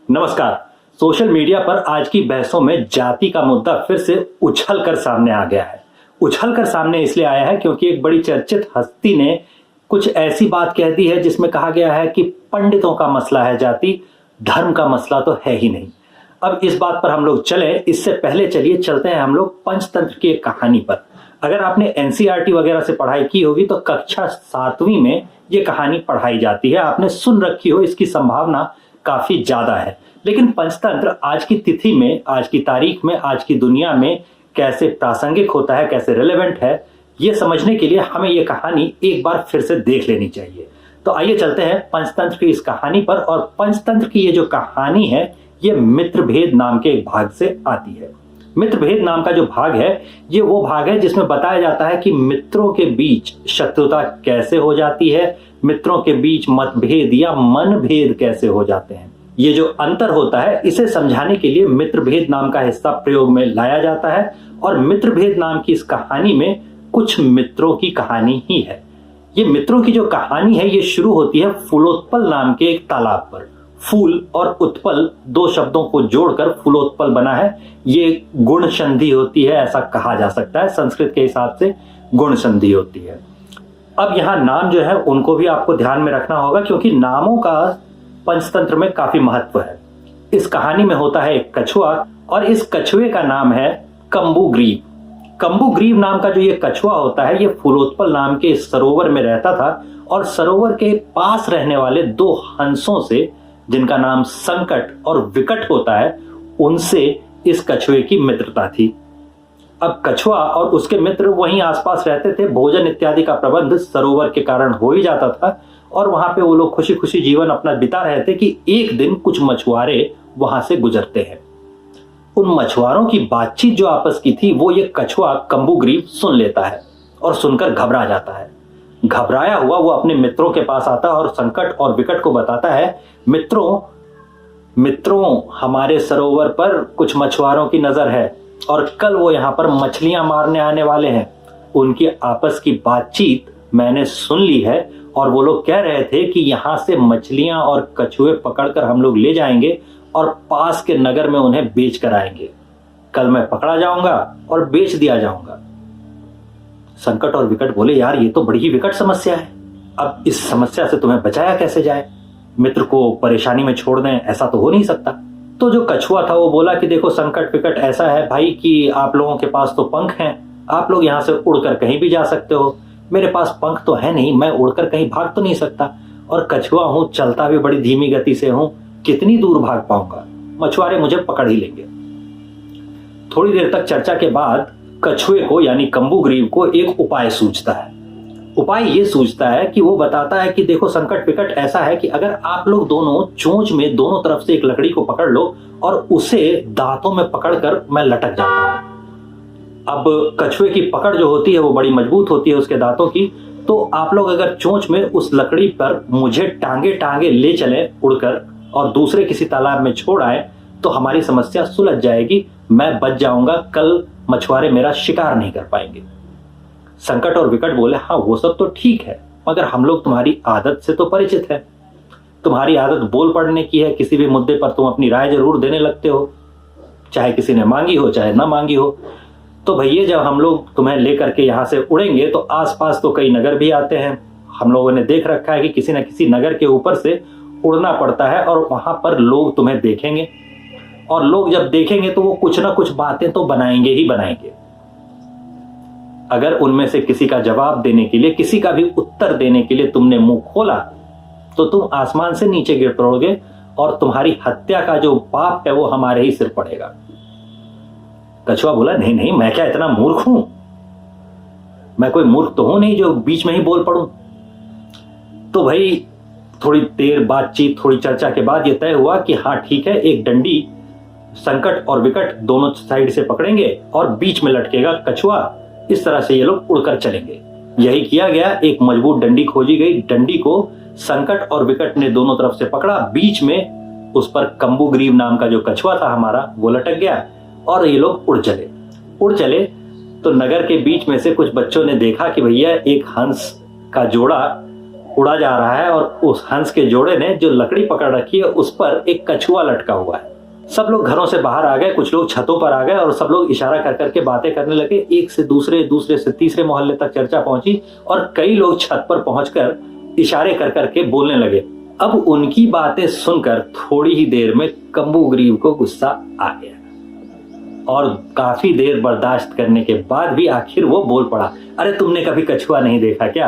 नमस्कार। Social media पर आज की बहसों में जाति का मुद्दा फिर से उछल कर सामने आ गया है। उछल कर सामने इसलिए आया है क्योंकि एक बड़ी चर्चित हस्ती ने कुछ ऐसी बात कह दी है जिसमें कहा गया है कि पंडितों का मसला है जाति, धर्म का मसला तो है ही नहीं। अब इस बात पर हम लोग चले, इससे पहले चलिए चलते हैं हम लोग पंचतंत्र की एक कहानी पर। अगर आपने एनसीईआरटी वगैरह से पढ़ाई की होगी तो कक्षा 7वीं में ये कहानी पढ़ाई जाती है, आपने सुन रखी हो, इसकी संभावना काफी ज्यादा है। लेकिन पंचतंत्र आज की तिथि में, आज की तारीख में, आज की दुनिया में कैसे प्रासंगिक होता है, कैसे रिलेवेंट है, ये समझने के लिए हमें ये कहानी एक बार फिर से देख लेनी चाहिए। तो आइए चलते हैं पंचतंत्र की इस कहानी पर। और पंचतंत्र की ये जो कहानी है ये मित्रभेद नाम के एक भाग से आती है। मित्रभेद नाम का जो भाग है ये वो भाग है जिसमें बताया जाता है कि मित्रों के बीच शत्रुता कैसे हो जाती है, मित्रों के बीच मतभेद या मनभेद कैसे हो जाते हैं। ये जो अंतर होता है इसे समझाने के लिए मित्रभेद नाम का हिस्सा प्रयोग में लाया जाता है। और मित्रभेद नाम की इस कहानी में कुछ मित्रों की कहानी ही है। ये मित्रों की जो कहानी है ये शुरू होती है फूलोत्पल नाम के एक तालाब पर। फूल और उत्पल दो शब्दों को जोड़कर फूलोत्पल बना है। ये गुण संधि होती है, ऐसा कहा जा सकता है, संस्कृत के हिसाब से गुण संधि होती है। अब यहाँ नाम जो है उनको भी आपको ध्यान में रखना होगा क्योंकि नामों का पंचतंत्र में काफी महत्व है। इस कहानी में होता है एक कछुआ और इस कछुए का नाम है कंबुग्रीव। कंबुग्रीव नाम का जो ये कछुआ होता है ये फूलोत्पल नाम के इस सरोवर में रहता था और सरोवर के पास रहने वाले दो हंसों से, जिनका नाम संकट और विकट होता है, उनसे इस कछुए की मित्रता थी। अब कछुआ और उसके मित्र वहीं आसपास रहते थे, भोजन इत्यादि का प्रबंध सरोवर के कारण हो ही जाता था और वहां पे वो लोग खुशी खुशी जीवन अपना बिता रहे थे कि एक दिन कुछ मछुआरे वहां से गुजरते हैं। उन मछुआरों की बातचीत जो आपस की थी वो ये कछुआ कंबुग्रीव सुन लेता है और सुनकर घबरा जाता है। घबराया हुआ वो अपने मित्रों के पास आता है और संकट और विकट को बताता है, मित्रों हमारे सरोवर पर कुछ मछुआरों की नजर है और कल वो यहाँ पर मछलियां मारने आने वाले हैं। उनकी आपस की बातचीत मैंने सुन ली है और वो लोग कह रहे थे कि यहाँ से मछलियां और कछुए पकड़कर हम लोग ले जाएंगे और पास के नगर में उन्हें बेच कर आएंगे। कल मैं पकड़ा जाऊंगा और बेच दिया जाऊंगा। संकट और विकट बोले, यार ये तो बड़ी ही विकट समस्या है, अब इस समस्या से तुम्हें बचाया कैसे जाए? मित्र को परेशानी में छोड़ दें, ऐसा तो हो नहीं सकता। तो जो कछुआ था वो बोला कि देखो संकट विकट ऐसा है भाई कि आप लोगों के पास तो पंख हैं, आप लोग यहाँ से उड़कर कहीं भी जा सकते हो। मेरे पास पंख तो है नहीं, मैं उड़कर कहीं भाग तो नहीं सकता और कछुआ हूं, चलता भी बड़ी धीमी गति से हूं, कितनी दूर भाग पाऊंगा? मछुआरे मुझे पकड़ ही लेंगे। थोड़ी देर तक चर्चा के बाद कछुए को यानी कंबुग्रीव को एक उपाय सूझता है। उपाय ये सूझता है कि वो बताता है कि देखो संकट विकट ऐसा है कि अगर आप लोग दोनों चोंच में दोनों तरफ से एक लकड़ी को पकड़ लो और उसे दांतों में पकड़कर मैं लटक जाता हूं। अब कछुए की पकड़ जो होती है वो बड़ी मजबूत होती है उसके दांतों की, तो आप लोग अगर चोंच में उस लकड़ी पर मुझे टांगे टांगे ले चले उड़कर और दूसरे किसी तालाब में छोड़ आए तो हमारी समस्या सुलझ जाएगी, मैं बच जाऊंगा, कल मछुआरे मेरा शिकार नहीं कर पाएंगे। संकट और विकट बोले, हाँ वो सब तो ठीक है, मगर हम लोग तुम्हारी आदत से तो परिचित है। तुम्हारी आदत बोल पड़ने की है, किसी भी मुद्दे पर तुम अपनी राय जरूर देने लगते हो, चाहे किसी ने मांगी हो चाहे ना मांगी हो। तो भैया जब हम लोग तुम्हें लेकर के यहाँ से उड़ेंगे तो आसपास तो कई नगर भी आते हैं, हम लोगों ने देख रखा है कि किसी न किसी नगर के ऊपर से उड़ना पड़ता है और वहां पर लोग तुम्हें देखेंगे और लोग जब देखेंगे तो वो कुछ ना कुछ बातें तो बनाएंगे ही बनाएंगे। अगर उनमें से किसी का जवाब देने के लिए, किसी का भी उत्तर देने के लिए तुमने मुंह खोला तो तुम आसमान से नीचे गिर पड़ोगे और तुम्हारी हत्या का जो पाप है वो हमारे ही सिर पड़ेगा। कछुआ बोला, नहीं नहीं, मैं क्या इतना मूर्ख हूं? मैं कोई मूर्ख तो हूं नहीं जो बीच में ही बोल पड़ूं। तो भाई थोड़ी देर बातचीत, थोड़ी चर्चा के बाद यह तय हुआ कि हाँ ठीक है, एक डंडी संकट और विकट दोनों साइड से पकड़ेंगे और बीच में लटकेगा कछुआ, इस तरह से ये लोग उड़कर चलेंगे। यही किया गया, एक मजबूत डंडी खोजी गई, डंडी को संकट और विकट ने दोनों तरफ से पकड़ा, बीच में उस पर कंबुग्रीव नाम का जो कछुआ था हमारा वो लटक गया और ये लोग उड़ चले। तो नगर के बीच में से कुछ बच्चों ने देखा कि भैया एक हंस का जोड़ा उड़ा जा रहा है और उस हंस के जोड़े ने जो लकड़ी पकड़ रखी है उस पर एक कछुआ लटका हुआ है। सब लोग घरों से बाहर आ गए, कुछ लोग छतों पर आ गए और सब लोग इशारा कर करके बातें करने लगे। एक से दूसरे, दूसरे से तीसरे मोहल्ले तक चर्चा पहुंची और कई लोग छत पर पहुंचकर इशारे कर करके बोलने लगे। अब उनकी बातें सुनकर थोड़ी ही देर में कम्बुग्रीव को गुस्सा आ गया और काफी देर बर्दाश्त करने के बाद भी आखिर वो बोल पड़ा, अरे तुमने कभी कछुआ नहीं देखा क्या,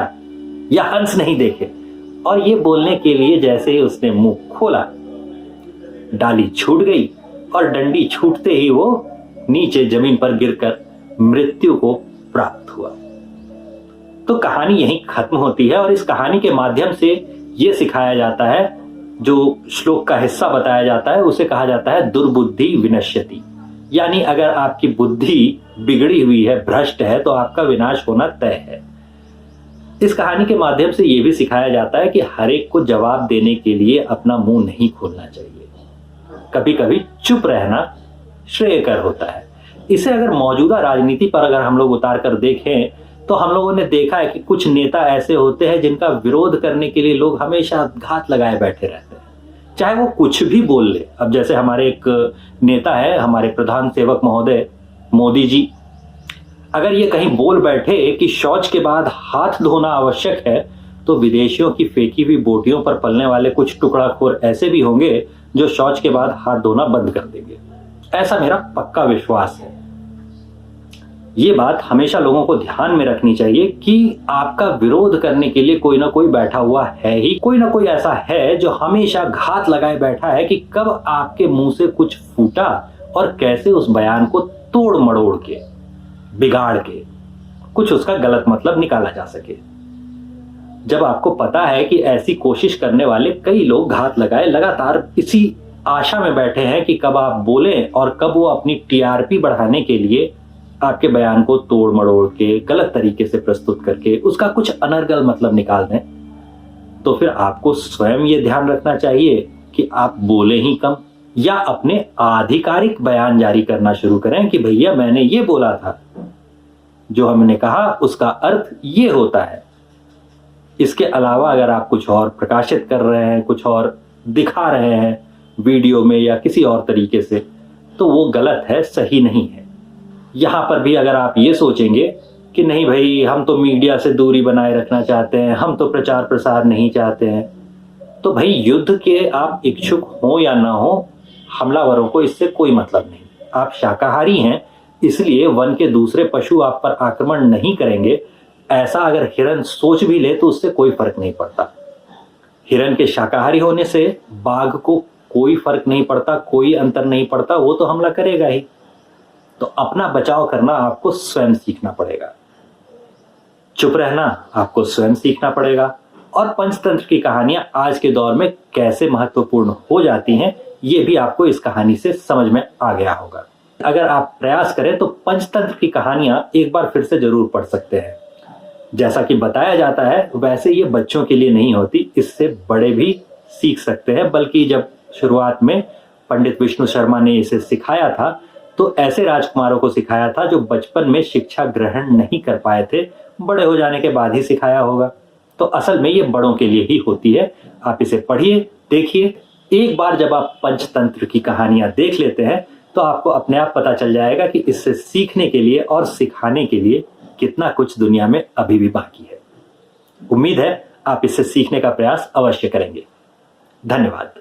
या हंस नहीं देखे? और ये बोलने के लिए जैसे ही उसने मुंह खोला, डाली छूट गई और डंडी छूटते ही वो नीचे जमीन पर गिरकर मृत्यु को प्राप्त हुआ। तो कहानी यहीं खत्म होती है और इस कहानी के माध्यम से ये सिखाया जाता है, जो श्लोक का हिस्सा बताया जाता है उसे कहा जाता है दुर्बुद्धि विनश्यति। यानी अगर आपकी बुद्धि बिगड़ी हुई है, भ्रष्ट है, तो आपका विनाश होना तय है। इस कहानी के माध्यम से यह भी सिखाया जाता है कि हर एक को जवाब देने के लिए अपना मुंह नहीं खोलना चाहिए। कभी कभी चुप रहना श्रेयकर होता है। इसे अगर मौजूदा राजनीति पर अगर हम लोग उतार कर देखें तो हम लोगों ने देखा है कि कुछ नेता ऐसे होते हैं जिनका विरोध करने के लिए लोग हमेशा घात लगाए बैठे रहते हैं, चाहे वो कुछ भी बोल ले। अब जैसे हमारे एक नेता है, हमारे प्रधान सेवक महोदय मोदी जी, अगर ये कहीं बोल बैठे कि शौच के बाद हाथ धोना आवश्यक है, तो विदेशियों की फेंकी हुई बोटियों पर पलने वाले कुछ टुकड़ाखोर ऐसे भी होंगे जो शौच के बाद हाथ धोना बंद कर देंगे। ऐसा मेरा पक्का विश्वास है। ये बात हमेशा लोगों को ध्यान में रखनी चाहिए कि आपका विरोध करने के लिए कोई ना कोई बैठा हुआ है ही, कोई ना कोई ऐसा है जो हमेशा घात लगाए बैठा है कि कब आपके मुंह से कुछ फूटा और कैसे उस बयान को तोड़ मड़ोड़ के, बिगाड़ के कुछ उसका गलत मतलब निकाला जा सके। जब आपको पता है कि ऐसी कोशिश करने वाले कई लोग घात लगाए लगातार इसी आशा में बैठे हैं कि कब आप बोलें और कब वो अपनी टीआरपी बढ़ाने के लिए आपके बयान को तोड़ मड़ोड़ के, गलत तरीके से प्रस्तुत करके उसका कुछ अनर्गल मतलब निकाल दें, तो फिर आपको स्वयं ये ध्यान रखना चाहिए कि आप बोले ही कम या अपने आधिकारिक बयान जारी करना शुरू करें कि भैया मैंने ये बोला था, जो हमने कहा उसका अर्थ ये होता है। इसके अलावा अगर आप कुछ और प्रकाशित कर रहे हैं, कुछ और दिखा रहे हैं वीडियो में या किसी और तरीके से, तो वो गलत है, सही नहीं है। यहां पर भी अगर आप ये सोचेंगे कि नहीं भाई हम तो मीडिया से दूरी बनाए रखना चाहते हैं, हम तो प्रचार प्रसार नहीं चाहते हैं, तो भाई युद्ध के आप इच्छुक हो या ना हो, हमलावरों को इससे कोई मतलब नहीं। आप शाकाहारी हैं, इसलिए वन के दूसरे पशु आप पर आक्रमण नहीं करेंगे, ऐसा अगर हिरन सोच भी ले तो उससे कोई फर्क नहीं पड़ता। हिरन के शाकाहारी होने से बाघ को कोई फर्क नहीं पड़ता, कोई अंतर नहीं पड़ता, वो तो हमला करेगा ही। तो अपना बचाव करना आपको स्वयं सीखना पड़ेगा, चुप रहना आपको स्वयं सीखना पड़ेगा, और पंचतंत्र की कहानियां आज के दौर में कैसे महत्वपूर्ण हो जाती हैं ये भी आपको इस कहानी से समझ में आ गया होगा। अगर आप प्रयास करें तो पंचतंत्र की कहानियां एक बार फिर से जरूर पढ़ सकते हैं। जैसा कि बताया जाता है वैसे ये बच्चों के लिए नहीं होती, इससे बड़े भी सीख सकते हैं। बल्कि जब शुरुआत में पंडित विष्णु शर्मा ने इसे सिखाया था तो ऐसे राजकुमारों को सिखाया था जो बचपन में शिक्षा ग्रहण नहीं कर पाए थे, बड़े हो जाने के बाद ही सिखाया होगा। तो असल में ये बड़ों के लिए ही होती है। आप इसे पढ़िए, देखिए। एक बार जब आप पंचतंत्र की कहानियां देख लेते हैं तो आपको अपने आप पता चल जाएगा कि इससे सीखने के लिए और सिखाने के लिए कितना कुछ दुनिया में अभी भी बाकी है। उम्मीद है आप इससे सीखने का प्रयास अवश्य करेंगे। धन्यवाद।